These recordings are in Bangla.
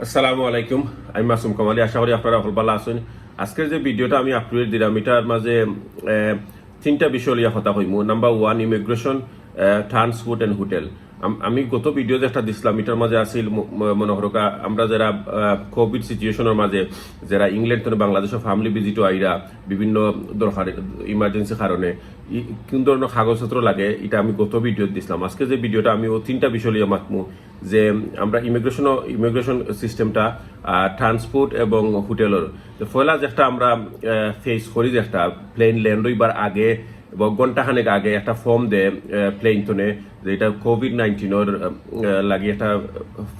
আসসালামু আলাইকুম, আমি মাসুম কামালি। আশা করি আপনারা ভালো আছেন। আজকের যে ভিডিওটা আমি আপলোড দিলাম এটার মাঝে তিনটা বিষয় লিয়া কথা কইম। Number 1, immigration, transport and hotel. আমি গত ভিডিও যেটা দিছিলাম এটার মাঝে আসিল মনে হরকা আমরা যারা কোভিড সিচুয়েশনের মাঝে যারা ইংল্যান্ড থেকে বাংলাদেশের ফ্যামিলি ভিজিটও আইরা বিভিন্ন দরকার ইমার্জেন্সি কারণে কোন ধরনের কাগজপত্র লাগে এটা আমি গত ভিডিও দিছিলাম। আজকে যে ভিডিওটা আমি ও তিনটা বিষয় লিয়ে মাতমু যে আমরা ইমিগ্রেশন সিস্টেমটা, ট্রান্সপোর্ট এবং হোটেলের পয়লা যেটা আমরা ফেস করি, যে একটা প্লেন ল্যান্ড হইবার আগে এবং ঘন্টাখানেক আগে একটা ফর্ম দেয় প্লেন তনে, যে এটা কোভিড-19 লাগে একটা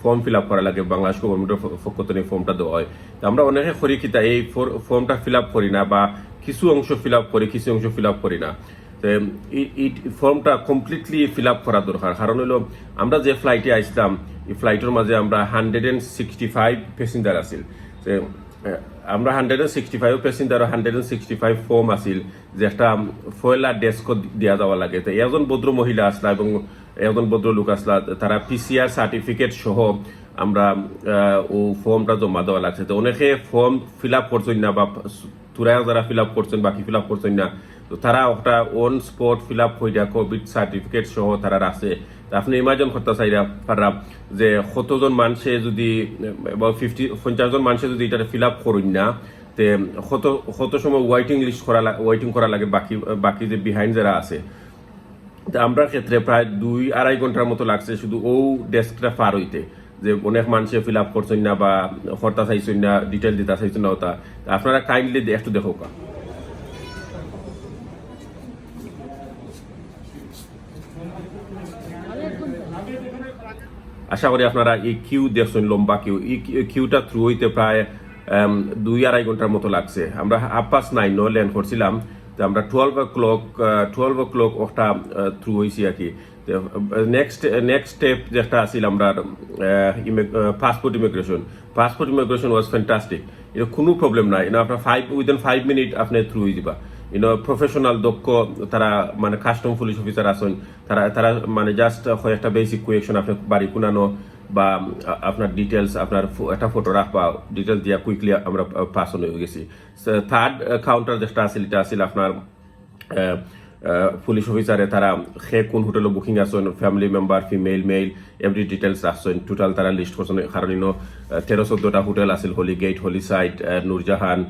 ফর্ম ফিল আপ করা লাগে। বাংলাদেশ গভর্নমেন্টের পক্ষ থেকে ফর্মটা দেওয়া হয়। তো আমরা অনেকে করি কিতা এই ফর্মটা ফিল আপ করি না, বা কিছু অংশ ফিল আপ করি, কিছু অংশ ফিল আপ করি না। এই ফর্মটা কমপ্লিটলি ফিল আপ করা দরকার। কারণ হলো আমরা যে ফ্লাইটে আসলাম এই ফ্লাইটের মাঝে আমরা 165 প্যাসেঞ্জার আছিল। আমরা 165 প্যাসেঞ্জার 165 ফর্ম আছিল, যে একটা ফয়লা ডেস্ক দেওয়া যাওয়া লাগে। তো একজন ভদ্র মহিলা আসলা এবং একজন ভদ্র লোক আসলা, তারা পিসিআর সার্টিফিকেট সহ আমরা ও ফর্মটা জমা দেওয়া লাগছে। তো অনেকে ফর্ম ফিল আপ করছেন না, বা তুরা যারা ফিল আপ করছেন বাকি ফিল আপ করছেন না, তো তারা ওটা অন স্পট ফিল আপ হয়ে যায় কোভিড সার্টিফিকেট সহ তারা রাখছে। আপনি ইমাজিন করতে চাইরা পারা যে কতজন মানুষে যদি 50 জন মানুষে যদি এটা ফিল আপ করুন না, তে কত সময় ওয়েটিং করা লাগে বাকি যে বিহাইন্ড যারা আছে। আমরা ক্ষেত্রে প্রায় 2-2.5 ঘন্টার মতো লাগছে শুধু ও ডেস্কটা পার হইতে, যে অনেক মানুষে ফিল আপ করছেন না বা করতে চাইছেন না, ডিটেল দিতে চাইছেন না। ওটা আপনারা কাইন্ডলি একটু দেখো কা। আশা করি আপনারা এই কিউ দেখছেন, লম্বা কিউ। এই কিউটা থ্রু হইতে প্রায় 2-2.5 ঘন্টার মতো লাগছে। আমরা 9:30 ল্যান্ড করছিলাম, তো আমরা 12 o'clock ওটা থ্রু হয়েছি আর কি। নেক্সট স্টেপ যেটা আছিল আমরা পাসপোর্ট ইমিগ্রেশন ওয়াজ ফ্যান্টাস্টিক। এটা কোনো প্রবলেম নাই। আপনার উইদিন 5 মিনিট আপনি থ্রু হয়ে যাবা। প্রফেশনাল দক্ষ তারা মানে কাস্টম পুলিশ অফিসার আছেন, তারা মানে জাস্ট একটা বেসিক কোয়েকশন আপনার বাড়ি কুনানো বা আপনার ডিটেলস, আপনার একটা ফটো রাখবা, ডিটেলস দিয়া কুইকলি আমরা পাস হয়ে গেছি। থার্ড কাউন্টার যেটা আছিল এটা আছিল আপনার পুলিশ অফিসারে তারা কোন হোটেলে বুকিং আসছেন, family member, female male, every details রাখছেন। টোটাল তারা লিস্ট করছেন। কারণ 13-14টা হোটেল আছিল, হলি গেট, হলি সাইট, নূরজাহান,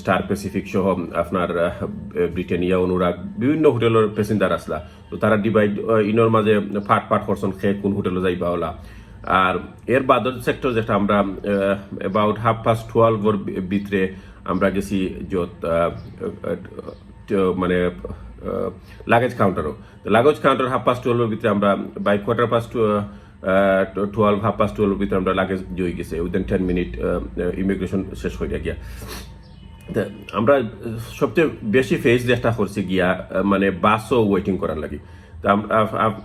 স্টার প্যাসিফিক সহ আপনার ব্রিটেনিয়া, অনুরাগ, বিভিন্ন হোটেলের প্যাসেঞ্জার আসলা। তো তারা ডিভাইড ইনোর মাঝে পাট করছেন কোন হোটেলে যাইবা ওলা। আর এর বাদর সেক্টর যেটা আমরা অ্যাবাউট 12:30 ভিতরে আমরা গেছি যত মানে লাগেজ কাউন্টারও। লাগেজ কাউন্টার 12:30 ভিতরে আমরা বাই 12:15 ভিতরে আমরা লাগেজ জয় গেছে। উইদিন 10 মিনিট ইমিগ্রেশন শেষ হয়ে গিয়া। আমরা সবচেয়ে বেশি ফেস যেটা করছি গিয়া মানে বাসও ওয়েটিং করার লাগে।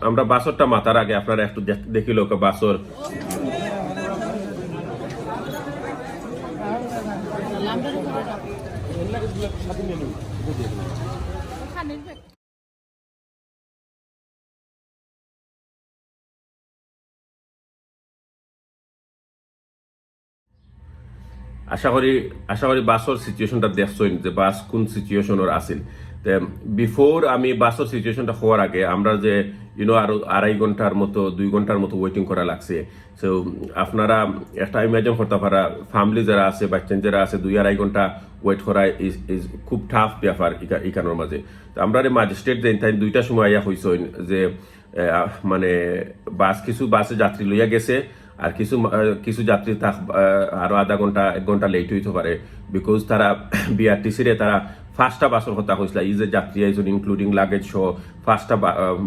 আমরা বাসরটা মাথার আগে আপনারা একটু দেখিল বাসর আশা করি বাসর সিচুয়েশনটা দেখছেন, যে বাস কোন সিচুয়েশনের আছিল। বিফোর আমি বাসর সিচুয়েশনটা হওয়ার আগে আমরা যে আরো 2.5 ঘন্টার মতো 2 ঘন্টার মতো ওয়েটিং করা লাগছে। সো আপনারা একটা ইমাজিন করতে পারা, ফ্যামিলি যারা আছে, বাচ্চা যারা আছে, 2-2.5 ঘন্টা ওয়েট করা ইজ খুব টাফ ব্যাপার ইকানোর মাঝে। তো আমরা ম্যাজিস্ট্রেট দেন তাই 2টার সময় আইয়া হয়েছেন যে মানে কিছু বাসে যাত্রী লইয়া গেছে, আর কিছু যাত্রী আরো আধা ঘন্টা 1 ঘন্টা লেট হইতে পারে। বিকজ তারা বিআরটিসি রে তারা 5টা বাসের কথা কইছিল, এই যে যাত্রী আইজন ইনক্লুডিং লাগেজ সহ 5টা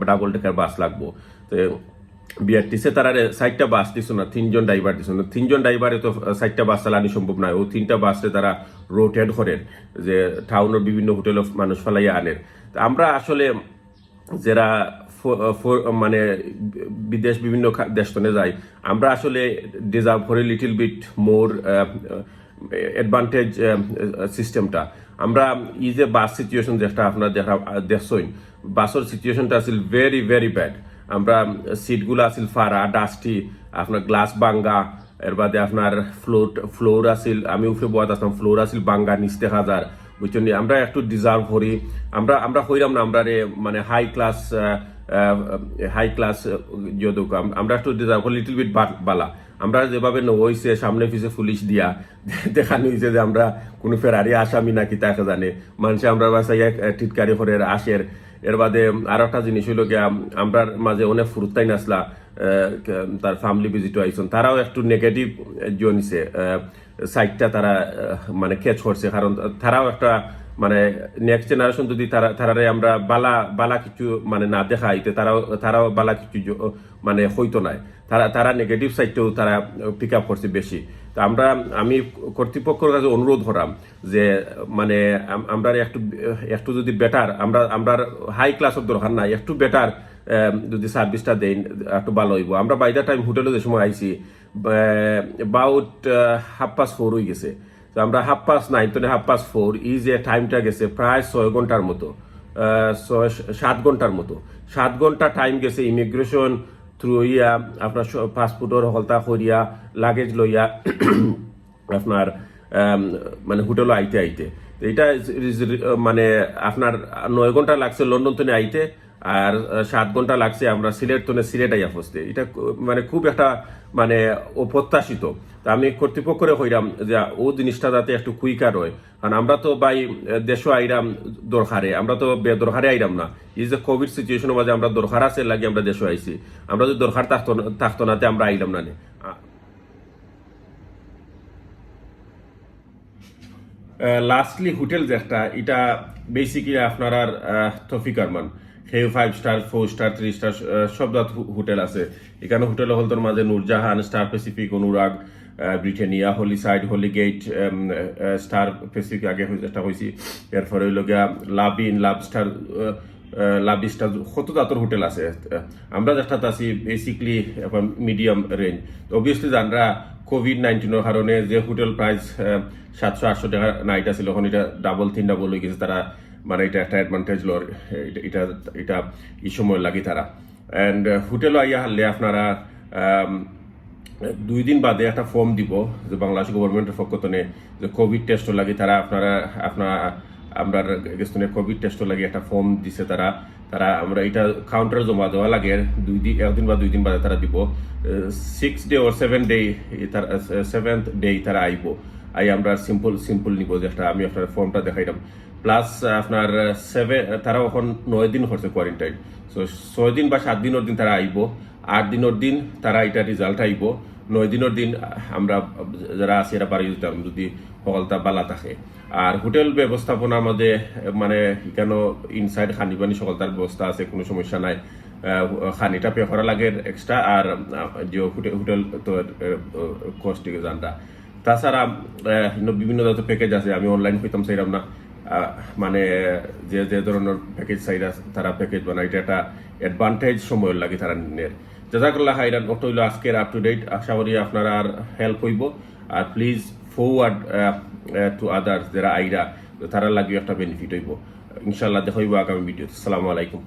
ডাবল টেকার বাস লাগবো। তো বিআরটিসি তারা 4টা বাস দিছ না, 3জন ড্রাইভার দিছ না। 3জন ড্রাইভারে তো 4টা বাস চালানি সম্ভব নয়। ও 3টা বাসে তারা রোটেট করেন, যে টাউনের বিভিন্ন হোটেলে মানুষ ফেলাইয়া আনেন। আমরা আসলে যারা মানে বিদেশ বিভিন্ন দেশ তনে যায়, আমরা আসলে ডিজার্ভ করি লিটল বিট মোর অ্যাডভান্টেজ সিস্টেমটা। আমরা এই যে বাস সিচুয়েশন যেটা আপনার দেখছেন, বাসের সিচুয়েশনটা আছিল ভেরি ভেরি ব্যাড। আমরা সিটগুলো আছিল ফারা, ডাস্টি, আপনার গ্লাস ভাঙ্গা, এর বাদে আপনার ফ্লোর আছিল, আমি উপরে বয়াত আসলাম, ফ্লোর আছিল বাঙ্গা নিচতে হাজার, বুঝছেন নি? আমরা একটু ডিজার্ভ করি, আমরা হইলাম না, আমরা মানে হাই ক্লাস যদু আমরা একটু ডিজার্ভ করি লিটল বিট বালা। আমরা যেভাবে হয়েছে সামনে পিছে পুলিশ দিয়া দেখানো হয়েছে যে আমরা কোনো ফেরারি আসামি নাকি তাকে জানে, মানুষে আমরা বাসায় টিটকারি করে আসের। এর বাদে আর একটা জিনিস হইল গিয়া আমরা মাঝে অনেক ফুরুত্তাই নাসলা তার ফ্যামিলি ভিজিট আইসন, তারাও একটু নেগেটিভ জনিছে সাইডটা তারা মানে ক্যাচ করছে, কারণ তারাও একটা মানে নেক্সট জেনারেশন যদি তারারে আমরা বালা কিছু মানে না দেখাইতে তারাও বালা কিছু মানে হইতো নাই, তারা নেগেটিভ সাইডটাও তারা পিক আপ করছে বেশি। তো আমি কর্তৃপক্ষের কাছে অনুরোধ করাম যে মানে আমরা একটু যদি বেটার, আমরা হাই ক্লাসের দরকার নাই, একটু বেটার যদি সার্ভিসটা দেন একটু ভালো হইব। আমরা বাই দ্য টাইম হোটেলে যে সময় আইছি অ্যাবাউট 4:30 হয়ে গেছে, তো আমরা 9:30 তো 4:30 এই যে টাইমটা গেছে প্রায় 6 ঘন্টার মতো, 7 ঘন্টার মতো, 7 ঘন্টা টাইম গেছে ইমিগ্রেশন থ্রু ইয়া আপনার পাসপোর্টের হলতা করিয়া লাগেজ লইয়া আপনার মানে হোটেলে আইতে এটা মানে আপনার 9 ঘন্টা লাগছে লন্ডন থেকে আইতে, আর 7 ঘন্টা লাগছে আমরা সিলেট আইয়া পৌঁছতে। এটা মানে খুব একটা মানে অপ্রত্যাশিত। তা আমি কর্তৃপক্ষরে কইরাম যে ও জিনিসটা যাতে একটু কুইকার হয়, কারণ আমরা তো দেশ আইরাম দরকারে, আমরা তো বেদরকারে আইরাম না। এই যে কোভিড সিচুয়েশনের মাঝে আমরা দরকার আছে লাগে আমরা দেশে আইছি, আমরা যদি দরকার থাকতো নাতে আমরা আইলাম না। লাস্টলি হোটেল যেটা এটা বেসিক্যালি আপনার আর তৌফিক আরমান সেই 5 স্টার 4 স্টার 3 স্টার সব জাত হোটেল আছে এখানে। হোটেল হলতর মাঝে নূরজাহান, স্টার প্যাসিফিক, অনুরাগ, ব্রিটানিয়া, হলিসাইড, হলিগেট, স্টার প্যাসিফিক আগে একটা হয়েছি, এরপরে হইল গিয়া লাভ স্টার কত জাতর হোটেল আছে। আমরা যেটা আছি বেসিকলি মিডিয়াম রেঞ্জ। তো অবভিয়াসলি জানরা কোভিড-19 কারণে যে হোটেল প্রাইস 700-800 টাকা নাইট আছিল, এখন এটা ডাবল হয়ে গেছে। তারা মানে এটা একটা অ্যাডভান্টেজ লর, এটা এই সময় লাগে তারা। অ্যান্ড হোটেল আইয়া হারলে আপনারা 2 দিন বাদে একটা ফর্ম দিব যে বাংলাদেশ গভর্নমেন্টের পক্ষ থেকে যে কোভিড টেস্ট লাগে, তারা আমরা গেস্তনে কোভিড টেস্ট লাগে একটা ফর্ম দিছে তারা আমরা এটা কাউন্টারে জমা দেওয়া লাগে 1 দিন বা 2 দিন বাদে তারা দিব। 6 day or 7 day, 7th day তারা আইব, আমরা সিম্পল নিব, যেটা আমি আপনার ফর্মটা দেখাইলাম। প্লাস আপনার তারা এখন 9 দিন হচ্ছে কোয়ারেন্টাইন, সো 6 দিন বা 7 দিনের দিন তারা আইব, 8 দিনের দিন তারা এটা রেজাল্ট আইব, 9 দিনের দিন আমরা যারা আছি এরা বাড়ি যেতাম যদি সকলটা বালা থাকে। আর হোটেল ব্যবস্থাপনার মধ্যে মানে কেন ইনসাইড খানিবানি সকলতার ব্যবস্থা আছে, কোনো সমস্যা নাই। খানিটা পে করা লাগে এক্সট্রা, আর যে হোটেল তো কস্ট জানটা। তাছাড়া বিভিন্ন ধরনের প্যাকেজ আছে, আমি অনলাইন হইতাম চাইলাম না, মানে যে ধরনের প্যাকেজ চাইরা তারা প্যাকেজ বানায়, এটা একটা অ্যাডভান্টেজ সময় লাগে তারা নিয়ে। জাজাকাল্লাহ খাইরান। অত হইল আজকের আপ টু ডেট, আশা করি আপনারা আর হেল্প হইব। আর প্লিজ ফরওয়ার্ড টু আদার্স যারা আইরা তারা লাগিয়ে একটা বেনিফিট হইব। ইনশাল্লাহ দেখা হইব আগামী ভিডিও। আসসালামু আলাইকুম।